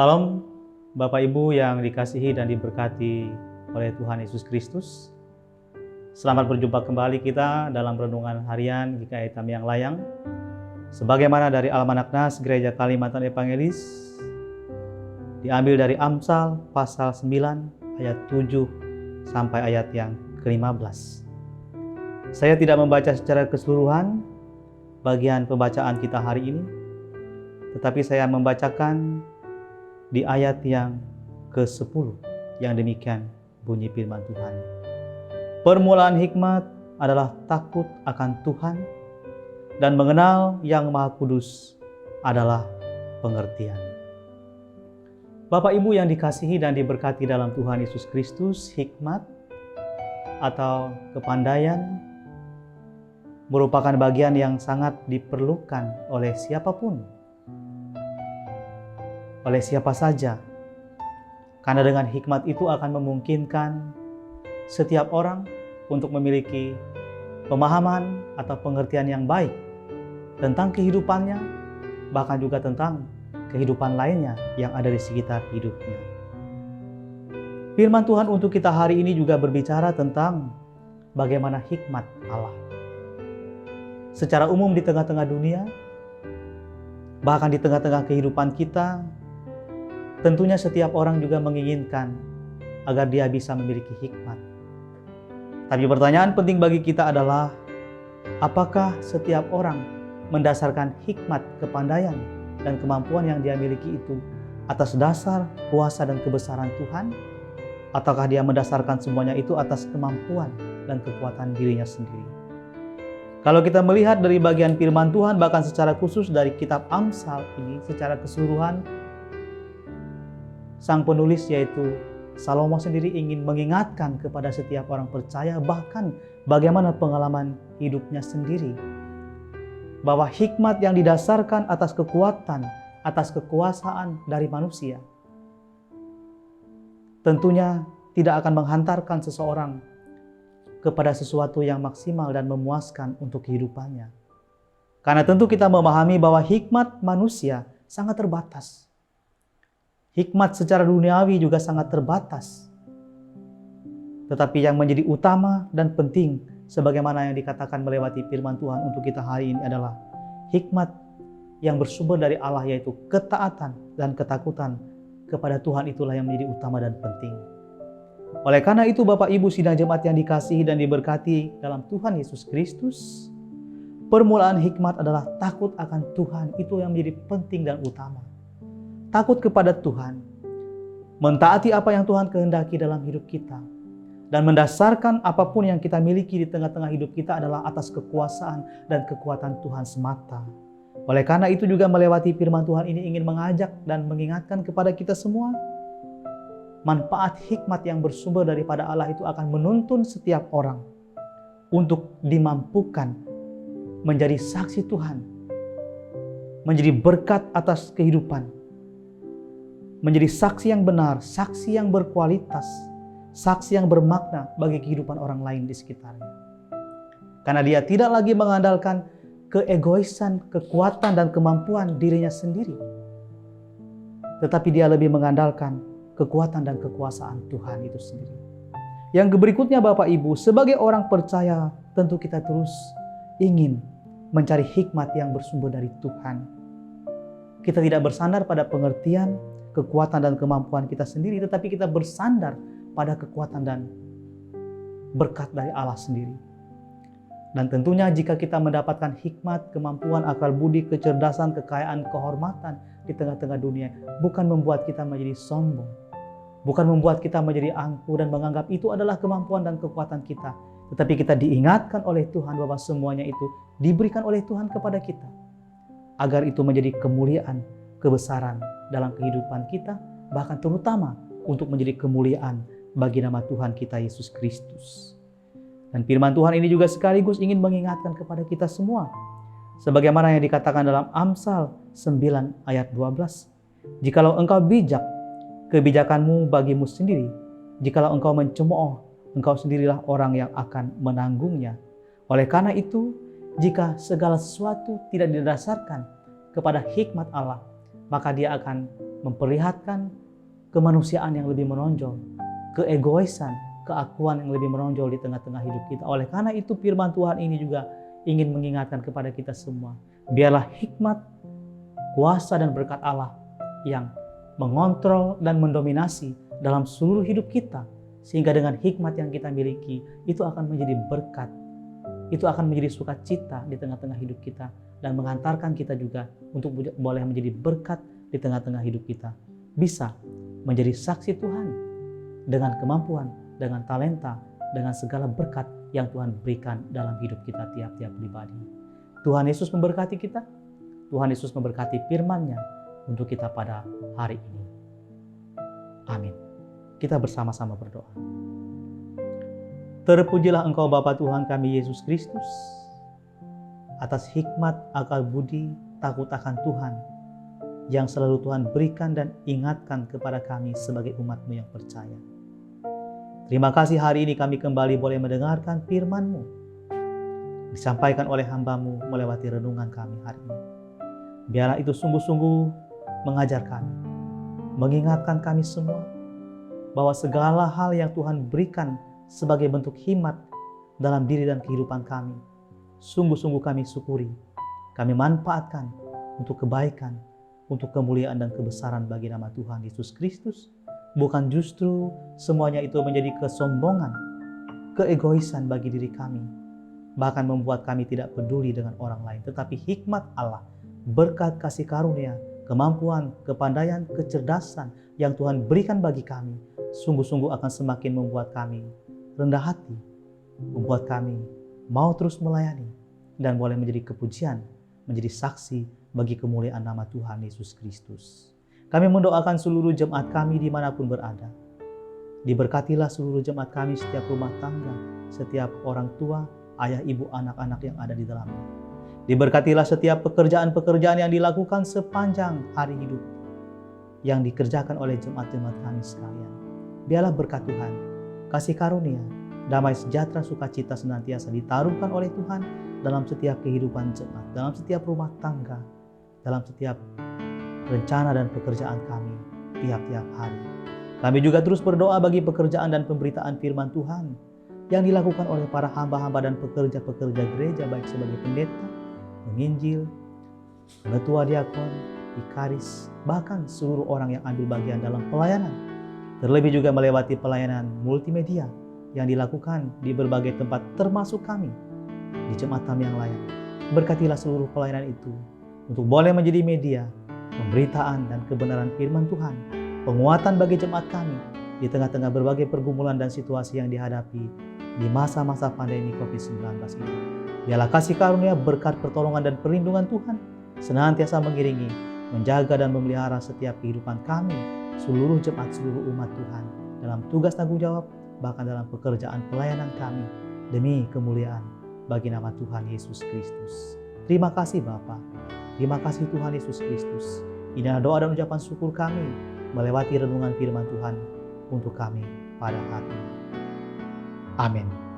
Salam Bapak Ibu yang dikasihi dan diberkati oleh Tuhan Yesus Kristus. Selamat berjumpa kembali kita dalam renungan harian GKI Tamiang Layang. Sebagaimana dari Almanak Nas Gereja Kalimantan Evangelis, diambil dari Amsal pasal 9 ayat 7 sampai ayat yang ke-15. Saya tidak membaca secara keseluruhan bagian pembacaan kita hari ini, tetapi saya membacakan di ayat yang ke-10 yang demikian bunyi firman Tuhan. Permulaan hikmat adalah takut akan Tuhan, dan mengenal yang Maha Kudus adalah pengertian. Bapak Ibu yang dikasihi dan diberkati dalam Tuhan Yesus Kristus, hikmat atau kepandaian merupakan bagian yang sangat diperlukan oleh siapapun, oleh siapa saja. Karena dengan hikmat itu akan memungkinkan setiap orang untuk memiliki pemahaman atau pengertian yang baik tentang kehidupannya, bahkan juga tentang kehidupan lainnya yang ada di sekitar hidupnya. Firman Tuhan untuk kita hari ini juga berbicara tentang bagaimana hikmat Allah. Secara umum di tengah-tengah dunia, bahkan di tengah-tengah kehidupan kita, tentunya setiap orang juga menginginkan agar dia bisa memiliki hikmat. Tapi pertanyaan penting bagi kita adalah, apakah setiap orang mendasarkan hikmat, kepandaian, dan kemampuan yang dia miliki itu atas dasar kuasa dan kebesaran Tuhan? Ataukah dia mendasarkan semuanya itu atas kemampuan dan kekuatan dirinya sendiri? Kalau kita melihat dari bagian firman Tuhan, bahkan secara khusus dari kitab Amsal ini, secara keseluruhan, sang penulis yaitu Salomo sendiri ingin mengingatkan kepada setiap orang percaya, bahkan bagaimana pengalaman hidupnya sendiri, bahwa hikmat yang didasarkan atas kekuatan, atas kekuasaan dari manusia, tentunya tidak akan menghantarkan seseorang kepada sesuatu yang maksimal dan memuaskan untuk kehidupannya. Karena tentu kita memahami bahwa hikmat manusia sangat terbatas. Hikmat secara duniawi juga sangat terbatas. Tetapi yang menjadi utama dan penting, sebagaimana yang dikatakan melewati firman Tuhan untuk kita hari ini adalah hikmat yang bersumber dari Allah, yaitu ketaatan dan ketakutan kepada Tuhan, itulah yang menjadi utama dan penting. Oleh karena itu Bapak Ibu sidang jemaat yang dikasihi dan diberkati dalam Tuhan Yesus Kristus, permulaan hikmat adalah takut akan Tuhan. Itu yang menjadi penting dan utama. Takut kepada Tuhan, mentaati apa yang Tuhan kehendaki dalam hidup kita, dan mendasarkan apapun yang kita miliki di tengah-tengah hidup kita adalah atas kekuasaan dan kekuatan Tuhan semata. Oleh karena itu juga melewati firman Tuhan ini ingin mengajak dan mengingatkan kepada kita semua, manfaat hikmat yang bersumber daripada Allah itu akan menuntun setiap orang untuk dimampukan menjadi saksi Tuhan, menjadi berkat atas kehidupan, menjadi saksi yang benar, saksi yang berkualitas, saksi yang bermakna bagi kehidupan orang lain di sekitarnya. Karena dia tidak lagi mengandalkan keegoisan, kekuatan, dan kemampuan dirinya sendiri, tetapi dia lebih mengandalkan kekuatan dan kekuasaan Tuhan itu sendiri. Yang berikutnya Bapak Ibu, sebagai orang percaya tentu kita terus ingin mencari hikmat yang bersumber dari Tuhan. Kita tidak bersandar pada pengertian, kekuatan, dan kemampuan kita sendiri, tetapi kita bersandar pada kekuatan dan berkat dari Allah sendiri. Dan tentunya jika kita mendapatkan hikmat, kemampuan, akal budi, kecerdasan, kekayaan, kehormatan di tengah-tengah dunia, bukan membuat kita menjadi sombong, bukan membuat kita menjadi angkuh dan menganggap itu adalah kemampuan dan kekuatan kita, tetapi kita diingatkan oleh Tuhan bahwa semuanya itu diberikan oleh Tuhan kepada kita, agar itu menjadi kemuliaan, kebesaran dalam kehidupan kita, bahkan terutama untuk menjadi kemuliaan bagi nama Tuhan kita Yesus Kristus. Dan firman Tuhan ini juga sekaligus ingin mengingatkan kepada kita semua, sebagaimana yang dikatakan dalam Amsal 9 ayat 12, "Jikalau engkau bijak, kebijakanmu bagimu sendiri. Jikalau engkau mencemooh, engkau sendirilah orang yang akan menanggungnya. Oleh karena itu, jika segala sesuatu tidak didasarkan kepada hikmat Allah, maka dia akan memperlihatkan kemanusiaan yang lebih menonjol, keegoisan, keakuan yang lebih menonjol di tengah-tengah hidup kita. Oleh karena itu firman Tuhan ini juga ingin mengingatkan kepada kita semua, biarlah hikmat, kuasa dan berkat Allah yang mengontrol dan mendominasi dalam seluruh hidup kita, sehingga dengan hikmat yang kita miliki itu akan menjadi berkat, itu akan menjadi sukacita di tengah-tengah hidup kita, dan mengantarkan kita juga untuk boleh menjadi berkat di tengah-tengah hidup kita, bisa menjadi saksi Tuhan dengan kemampuan, dengan talenta, dengan segala berkat yang Tuhan berikan dalam hidup kita tiap-tiap pribadi. Tuhan Yesus memberkati kita, Tuhan Yesus memberkati firman-Nya untuk kita pada hari ini. Amin. Kita bersama-sama berdoa. Terpujilah Engkau Bapa Tuhan kami Yesus Kristus, atas hikmat, akal budi, takut akan Tuhan yang selalu Tuhan berikan dan ingatkan kepada kami sebagai umat-Mu yang percaya. Terima kasih hari ini kami kembali boleh mendengarkan firman-Mu, disampaikan oleh hamba-Mu melewati renungan kami hari ini. Biarlah itu sungguh-sungguh mengajar kami, mengingatkan kami semua bahwa segala hal yang Tuhan berikan sebagai bentuk hikmat dalam diri dan kehidupan kami, sungguh-sungguh kami syukuri, kami manfaatkan untuk kebaikan, untuk kemuliaan dan kebesaran bagi nama Tuhan Yesus Kristus. Bukan justru semuanya itu menjadi kesombongan, keegoisan bagi diri kami, bahkan membuat kami tidak peduli dengan orang lain. Tetapi hikmat Allah, berkat kasih karunia, kemampuan, kepandaian, kecerdasan yang Tuhan berikan bagi kami, sungguh-sungguh akan semakin membuat kami rendah hati, membuat kami mau terus melayani, dan boleh menjadi kepujian, menjadi saksi bagi kemuliaan nama Tuhan Yesus Kristus. Kami mendoakan seluruh jemaat kami dimanapun berada. Diberkatilah seluruh jemaat kami, setiap rumah tangga, setiap orang tua, ayah, ibu, anak-anak yang ada di dalamnya. Diberkatilah setiap pekerjaan-pekerjaan yang dilakukan sepanjang hari hidup, yang dikerjakan oleh jemaat-jemaat kami sekalian. Biarlah berkat Tuhan, kasih karunia, damai sejahtera, sukacita senantiasa ditaruhkan oleh Tuhan dalam setiap kehidupan jemaat, dalam setiap rumah tangga, dalam setiap rencana dan pekerjaan kami tiap-tiap hari. Kami juga terus berdoa bagi pekerjaan dan pemberitaan firman Tuhan yang dilakukan oleh para hamba-hamba dan pekerja-pekerja gereja, baik sebagai pendeta, penginjil, ketua diakon, vikaris, bahkan seluruh orang yang ambil bagian dalam pelayanan. Terlebih juga melewati pelayanan multimedia yang dilakukan di berbagai tempat, termasuk kami di jemaat kami yang lain. Berkatilah seluruh pelayanan itu untuk boleh menjadi media pemberitaan dan kebenaran firman Tuhan, penguatan bagi jemaat kami di tengah-tengah berbagai pergumulan dan situasi yang dihadapi di masa-masa pandemi COVID-19 ini. Biarlah kasih karunia, berkat, pertolongan dan perlindungan Tuhan senantiasa mengiringi, menjaga dan memelihara setiap kehidupan kami, seluruh jemaat, seluruh umat Tuhan, dalam tugas tanggung jawab, bahkan dalam pekerjaan pelayanan kami, demi kemuliaan bagi nama Tuhan Yesus Kristus. Terima kasih Bapa. Terima kasih Tuhan Yesus Kristus. Inilah doa dan ucapan syukur kami melewati renungan firman Tuhan untuk kami pada hari ini. Amin.